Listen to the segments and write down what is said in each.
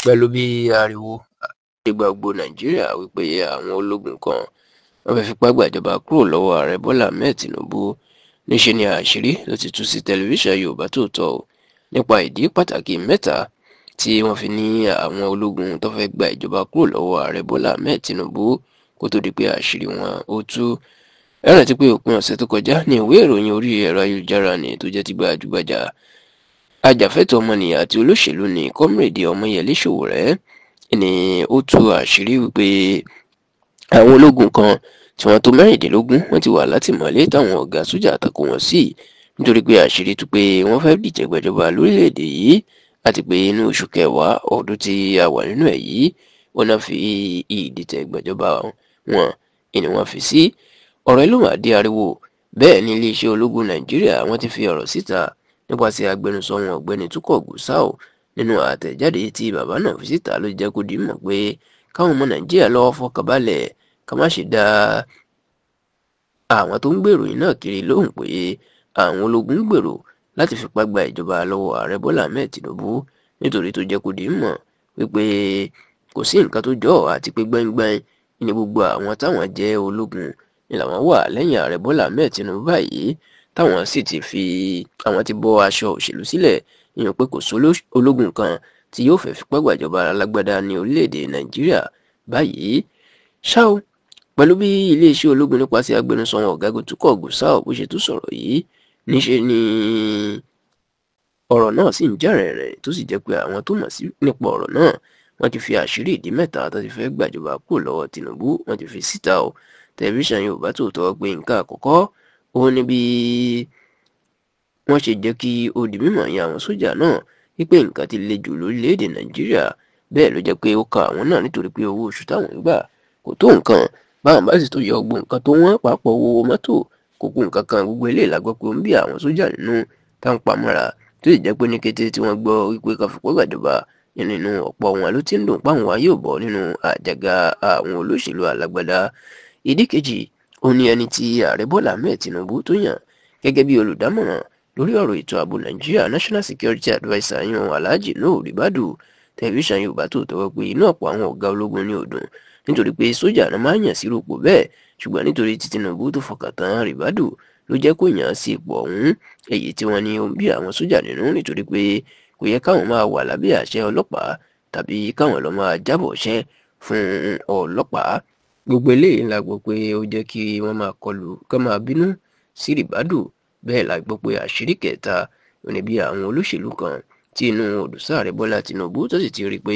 pẹ̀lú bí ariwo dé gbogbo Nàìjíríà wípé àwọn ológun kan wọ́n fẹ́ fipá gbàjọba kúrò lọ́wọ́ ààrẹ Bọ́lá Ahmed Tinubu. Níṣe ni àṣírí ló ti tú sí tẹlifíṣàn Yorùbá Tòótọ́ nípa ìdí pàtàkì mẹ́ta tí wọ́n fi ní àwọn ológun tó fẹ́ gba ìjọba kúrò lọ́wọ́ ààrẹ Bọ́lá Ahmed Tinubu kó tó di pé àṣírí wọn ó tú. Ẹ rántí pé òpin ọ̀sẹ̀ tó kọjá ní ìwé ìròyìn orí ẹ̀rọ ayélujára ni tó jẹ́ ti gbajúgbajà ajàfẹ́tọ̀ọ́ ọmọnìyàn àti olóṣèlú ní Comrade Ọmọyẹlé Sowore ni ó tú àṣírí wípé àwọn ológun kan tí wọ́n tó mẹ́rìndínlógún wọ́n ti wà látìmọ́lé táwọn ọ̀gá sójà àtakò wọn sí nítorí pé àṣírí tú pé wọ́n fẹ́ dìjẹ gbàjọba lórílẹ̀‐èdè yìí àti pé inú oṣù kẹwàá ọdún tí a wà nínú ẹ̀ yìí wọ́n náà fi ìdìtẹ̀ gbàjọba wọn ni wọ́n fi sí. Ọ̀rọ̀ yìí ló máa di ariwo. Bẹ́ẹ̀ ni iléeṣẹ́ ológun Nàìjíríà wọ́n ti fi ọ̀rọ̀ síta nípasẹ̀ agbẹnusọ wọn ọ̀gbẹ́ni Tukur Gusau. Nínú àtẹ̀jáde tí bàbá náà fi síta ló jẹ́ kó di mọ̀ pé káwọn ọmọ Nàìjíríà lọ́wọ́ fọkànbalẹ̀ ká má ṣe dá àwọn tó ń gbèrò yìí náà kiri lóhùn pé àwọn ológun gbèrò láti fipá gba ìjọba lọ́wọ́ ààrẹ Bọ́lá Ahmed Tinubu, nítorí tó jẹ́ kó di mọ̀ wípé kò sí nǹkan tó jọ àti pé gbẹ́ngbẹ́ng ní gbogbo àwọn táwọn jẹ́ ológun ni làwọn wà lẹ́yìn ààrẹ Bọ́lá Ahmed Tinubu báyìí, táwọn sì ti fi àwọn ti bọ́ aṣọ òṣèlú sílẹ̀, ìyẹn pé kò sí ológun kan tí yóò fẹ́ fipá gbàjọba alágbádá ní orílẹ̀-èdè Nàìjíríà báyìí. Ṣá o, pẹ̀lú bí iléeṣẹ́ ológun nípasẹ̀ agbẹnusọ wọn ọ̀gágun Tukur Gusau bó ṣe tún sọ̀rọ̀ yìí, níṣe ni ọ̀rọ̀ náà sì ń jà rẹ̀rẹ̀ tó sì jẹ́ pé àwọn tó mọ̀ sí nípa ọ̀rọ̀ náà wọ́n ti fi àṣírí ìdí mẹ́ta tó ti fẹ́ gbàjọba kúrò lọ́wọ́ Tinubu wọ́n ti fi síta o. Tẹlifíṣàn Yorùbá Tòótọ́ pé nǹkan àkọ́kọ́ òun ni bí wọ́n ṣe jẹ́ kí ó di mímọ̀ yẹn àwọn sójà náà wípé nǹkan ti le jù lórílẹ̀‐èdè Nàìjíríà. Bẹ́ẹ̀ ló jẹ́ pé ó ka àwọn náà nítorí pé owó oṣù táwọn ń gbà kò tó nǹkan, báwọn bá sì tó yọ gbogbo nǹkan tó wọ́n papọ̀ owó mọ́tò kò kù nǹkan kan. Gbogbo eléyìí la gbọ́ pé ó ń bí àwọn sójà nínú táwọn pamọ́ra, tó sì jẹ́ pé ní kété tí wọ́n gbọ́ wípé ká fipá gbàjọba nínú ọ̀pọ̀ wọn ló ti ń dùn páwọn wa yóò bọ́ nínú àjàgà àwọn olóṣèlú alágbádá. Ìdí kejì òun ni ẹni tí ààrẹ Bọ́lá Ahmed Tinubu tó yàn gẹ́gẹ́ bí olùdámọ̀ràn lórí ọ̀rọ̀ ètò ààbò Nàìjíríà, National Security Adviser yan Alhaji Nuhu Ribadu. Tẹlifíṣàn Yorùbá Tòótọ́ pé inú ọ̀pọ̀ àwọn ọ̀gá ológun ní ọdún nítorí pé sójà náà máa ń yàn sí ipò bẹ́ẹ̀, ṣùgbọ́n nítorí tí Tinubu tó fọkàn tán Ribadu ló jẹ́ kó yàn sí ipò ọ̀hún, èyí tí wọ́n ní ó ń bí àwọn sójà nínú nítorí pé kò yẹ káwọn máa wà lábẹ́ àṣẹ ọlọ́pàá tàbí káwọn lọ máa jábọ̀ ṣẹ́ fún ọlọ́pàá. Gbogbo eléyìí la gbọ́ pé ó jẹ́ kí wọ́n máa kọlù ká máa bínú sí Ribadu. Bẹ́ẹ̀ la gbọ́ pé àṣírí kẹta ò ní bí àwọn olóṣèlú kan tí inú odò sáàrẹ Bọ́lá Tinubu tó sì ti rí pé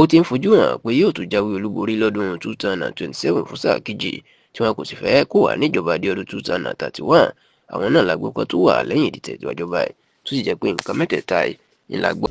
ó ti ń fojú hàn pé yóò tún jáwé olúborí lọ́dún 2027 fún sáà kejì tí wọn kò sì fẹ́ kó wà níjọba dé ọdún 2031. Àwọn náà la gbọ́ pé tó wà lẹ́yìn ìdìtẹ̀ ìjọba ẹ̀ tó sì jẹ́ pé nǹkan mẹ́tẹ̀ẹ̀ta ẹ̀ ni la gbọ́.